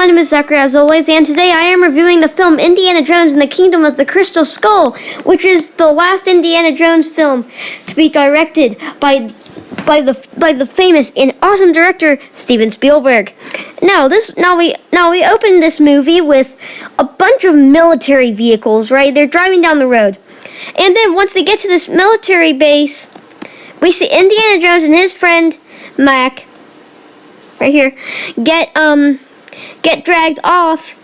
my name is Zachary as always, and today I am reviewing the film Indiana Jones and the Kingdom of the Crystal Skull, which is the last Indiana Jones film to be directed by the famous and awesome director Steven Spielberg. Now we open this movie with a bunch of military vehicles, right? They're driving down the road. And then once they get to this military base, we see Indiana Jones and his friend Mac right here get dragged off,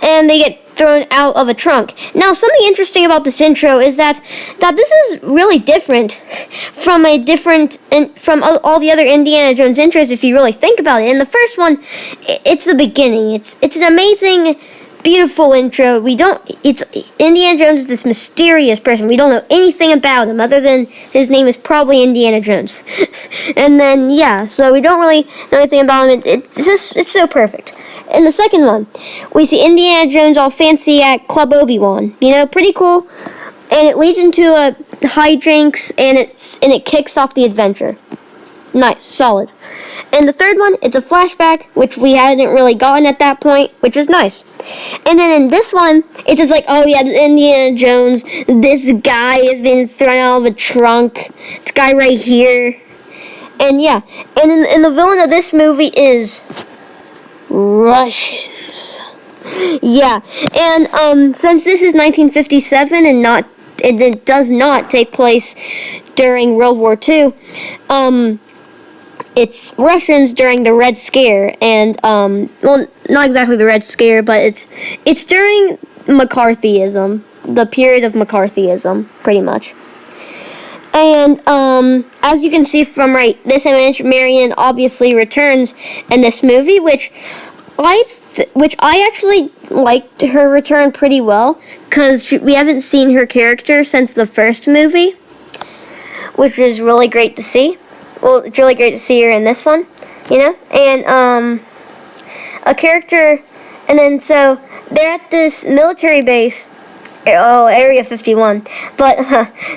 and they get thrown out of a trunk. Now, something interesting about this intro is that this is really different from all the other Indiana Jones intros. If you really think about it, in the first one, it's the beginning. It's an amazing, beautiful intro. Indiana Jones is this mysterious person. We don't know anything about him other than his name is probably Indiana Jones. And then, so we don't really know anything about him. It's so perfect. In the second one, we see Indiana Jones all fancy at Club Obi-Wan. Pretty cool. And it leads into a hijinks, and it kicks off the adventure. Nice, solid. And the third one, it's a flashback, which we hadn't really gotten at that point, which is nice. And then in this one, it's just like, oh yeah, Indiana Jones, this guy has been thrown out of a trunk. This guy right here. And and the villain of this movie is Russians. Yeah, and since this is 1957 and it does not take place during World War II, it's Russians during the Red Scare, and not exactly the Red Scare, but it's during McCarthyism, the period of McCarthyism, pretty much. And as you can see from this image, Marion obviously returns in this movie, which I actually liked her return pretty well, because we haven't seen her character since the first movie, which is really great to see. Well, it's really great to see her in this one, and a character, and then so they're at this military base. Area 51. But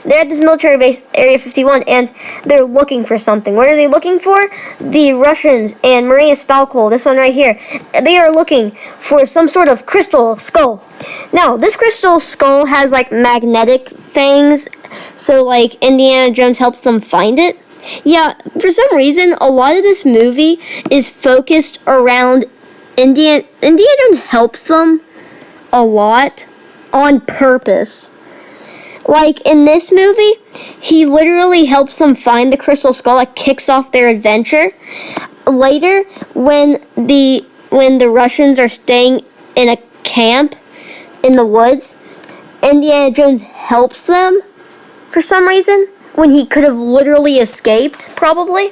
they're at this military base, Area 51, and they're looking for something. What are they looking for? The Russians and Maria Spalkle, this one right here, they are looking for some sort of crystal skull. Now, this crystal skull has, magnetic things, so, Indiana Jones helps them find it. Yeah, for some reason, a lot of this movie is focused around Indiana Jones helps them a lot on purpose. In this movie, he literally helps them find the crystal skull that kicks off their adventure. Later, when the Russians are staying in a camp in the woods, Indiana Jones helps them for some reason when he could have literally escaped, probably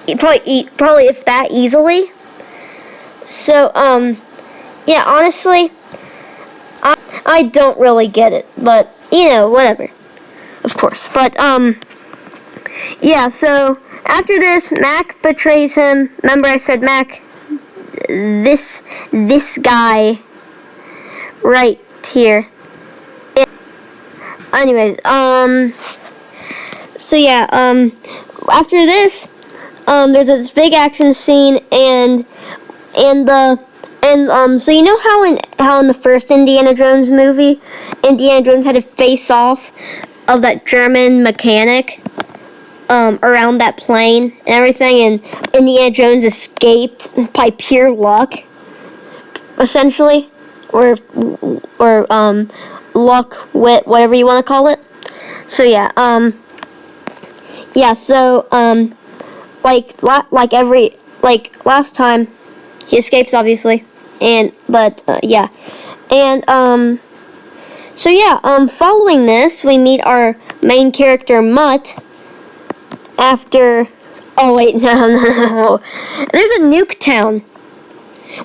if that easily. So, honestly, I don't really get it, but, whatever. Of course. But, so, after this, Mac betrays him. Remember I said Mac, this guy right here. Anyways, after this, there's this big action scene, so you know how in the first Indiana Jones movie, Indiana Jones had to face off of that German mechanic around that plane and everything, and Indiana Jones escaped by pure luck, essentially, or luck, wit, whatever you want to call it. So last time, he escapes, obviously. Following this, we meet our main character, Mutt, after, no. There's a nuke town,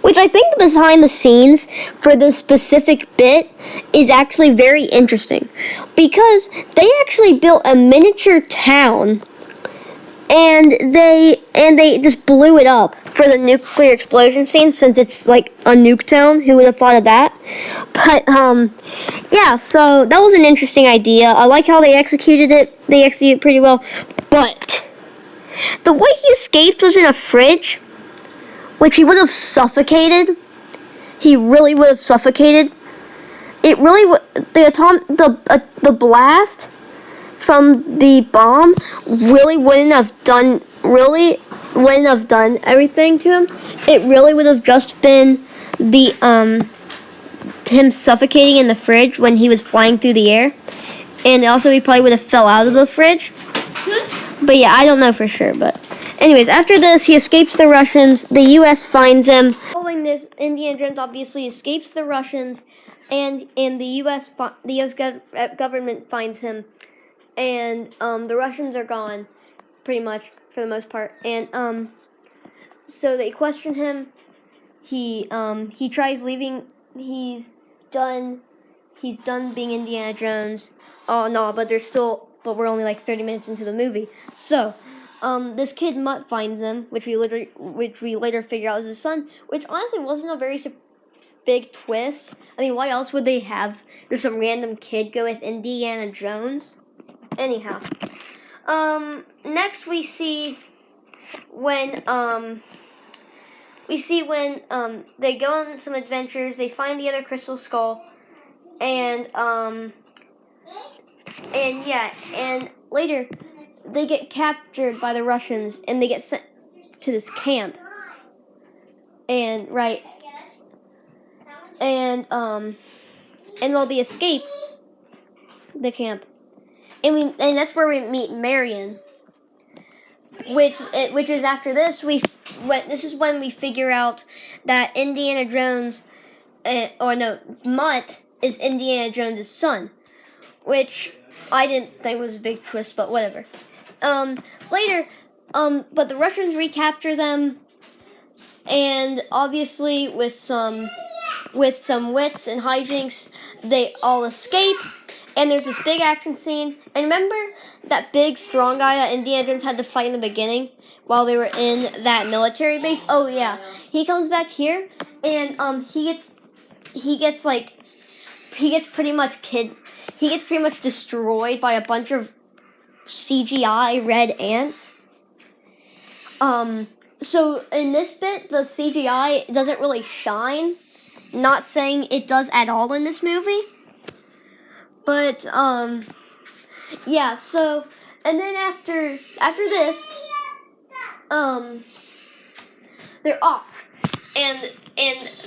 which I think behind the scenes for this specific bit is actually very interesting, because they actually built a miniature town, and they just blew it up for the nuclear explosion scene, since it's a nuke town. Who would have thought of that? But so that was an interesting idea. I like how they executed it. They executed it pretty well. But the way he escaped was in a fridge, which he would have suffocated. He really would have suffocated. It really the blast from the bomb really wouldn't have done everything to him. It really would have just been the him suffocating in the fridge when he was flying through the air, and also he probably would have fell out of the fridge. But yeah, I don't know for sure. But anyways, after this, he escapes the Russians. The U.S. finds him. Following this, Indiana Jones obviously escapes the Russians, and the U.S. government finds him, and the Russians are gone, pretty much for the most part. And so they question him. He tries leaving. He's done being Indiana Jones. Oh no, but we're only like 30 minutes into the movie. So, this kid Mutt finds him, which we later figure out is his son, which honestly wasn't a very big twist. I mean, why else would they have just some random kid go with Indiana Jones? Anyhow, next we see when they go on some adventures. They find the other crystal skull, and later they get captured by the Russians and they get sent to this camp. And they escape the camp, and that's where we meet Marion. Which is after this. This is when we figure out that Indiana Jones, Mutt is Indiana Jones' son, which I didn't think was a big twist, but whatever. Later, but the Russians recapture them, and obviously with some wits and hijinks, they all escape. And there's this big action scene. And remember that big, strong guy that Indiana Jones had to fight in the beginning while they were in that military base? Oh, yeah. He comes back here, and he gets pretty much destroyed by a bunch of CGI red ants. So in this bit, the CGI doesn't really shine. Not saying it does at all in this movie. But, yeah, so, and then after this, they're off, and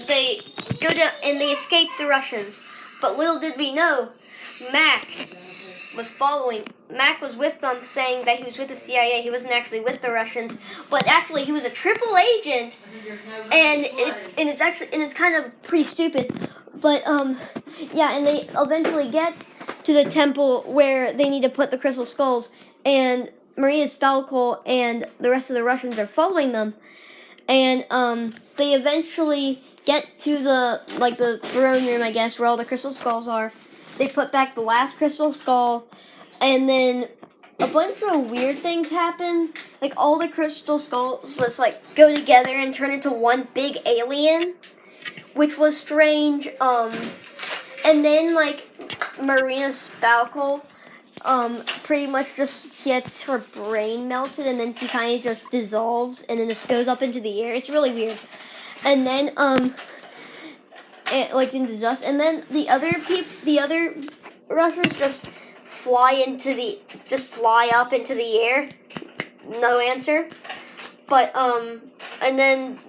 they go down, and they escape the Russians. But little did we know, Mac was with them, saying that he was with the CIA. He wasn't actually with the Russians, but actually he was a triple agent, and it's kind of pretty stupid. But, yeah, and they eventually get to the temple where they need to put the crystal skulls, and Maria Spalko and the rest of the Russians are following them, and, they eventually get to the throne room, I guess, where all the crystal skulls are. They put back the last crystal skull, and then a bunch of weird things happen. Like, all the crystal skulls just, go together and turn into one big alien, which was strange. And then, Marina Spalko, pretty much just gets her brain melted, and then she kind of just dissolves, and then just goes up into the air. It's really weird. And then, into dust, and then the other Russians just fly up into the air. No answer. But, and then,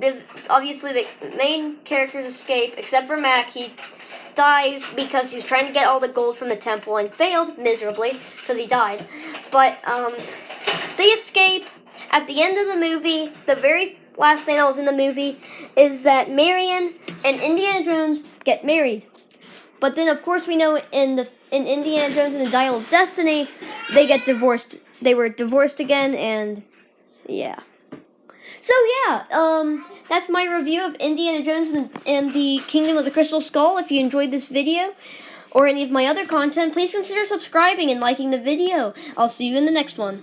obviously, the main characters escape, except for Mac. He dies because he was trying to get all the gold from the temple and failed miserably, because he died. But, they escape. At the end of the movie, the very last thing that was in the movie is that Marion and Indiana Jones get married. But then, of course, we know in Indiana Jones and the Dial of Destiny, they get divorced. They were divorced again, and yeah. So yeah, that's my review of Indiana Jones and the Kingdom of the Crystal Skull. If you enjoyed this video or any of my other content, please consider subscribing and liking the video. I'll see you in the next one.